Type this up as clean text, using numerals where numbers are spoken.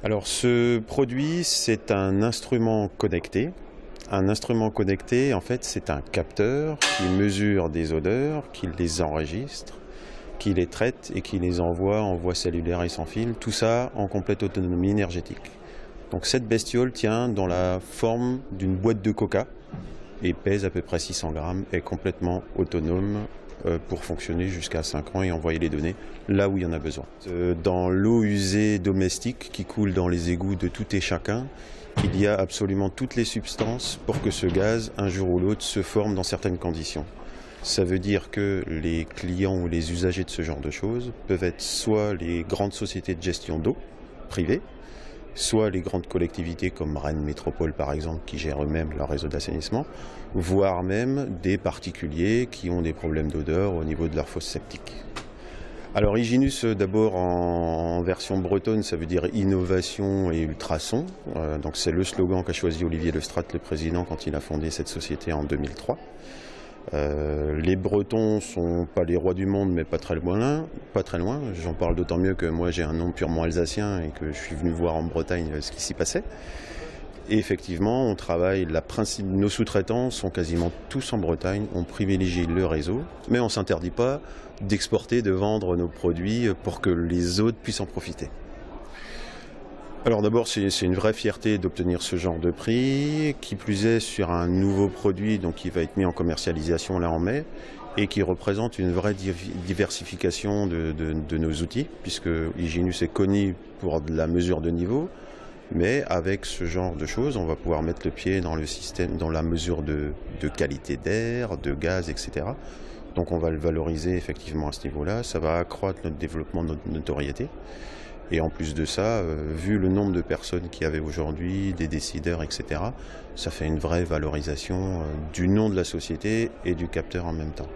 Alors ce produit, c'est un instrument connecté. Un instrument connecté, en fait, c'est un capteur qui mesure des odeurs, qui les enregistre, qui les traite et qui les envoie en voie cellulaire et sans fil, tout ça en complète autonomie énergétique. Donc cette bestiole tient dans la forme d'une boîte de coca et pèse à peu près 600 grammes, est complètement autonome pour fonctionner jusqu'à 5 ans et envoyer les données là où il y en a besoin. Dans l'eau usée domestique qui coule dans les égouts de tout et chacun, il y a absolument toutes les substances pour que ce gaz, un jour ou l'autre, se forme dans certaines conditions. Ça veut dire que les clients ou les usagers de ce genre de choses peuvent être soit les grandes sociétés de gestion d'eau privées, soit les grandes collectivités comme Rennes Métropole par exemple, qui gèrent eux-mêmes leur réseau d'assainissement, voire même des particuliers qui ont des problèmes d'odeur au niveau de leur fosse septique. Alors Hyginus, d'abord en version bretonne, ça veut dire innovation et ultrasons. Donc c'est le slogan qu'a choisi Olivier Lestrade, le président, quand il a fondé cette société en 2003. Les Bretons sont pas les rois du monde, mais pas très loin. J'en parle d'autant mieux que moi j'ai un nom purement alsacien et que je suis venu voir en Bretagne ce qui s'y passait. Et effectivement, on travaille, nos sous-traitants sont quasiment tous en Bretagne, on privilégie le réseau, mais on ne s'interdit pas d'exporter, de vendre nos produits pour que les autres puissent en profiter. Alors d'abord, c'est une vraie fierté d'obtenir ce genre de prix, qui plus est sur un nouveau produit donc qui va être mis en commercialisation là en mai, et qui représente une vraie diversification de nos outils, puisque Hyginus est connu pour de la mesure de niveau. Mais avec ce genre de choses, on va pouvoir mettre le pied dans le système, dans la mesure de qualité d'air, de gaz, etc. Donc on va le valoriser effectivement à ce niveau-là. Ça va accroître notre développement, notre notoriété. Et en plus de ça, vu le nombre de personnes qu'il y avait aujourd'hui, des décideurs, etc., ça fait une vraie valorisation du nom de la société et du capteur en même temps.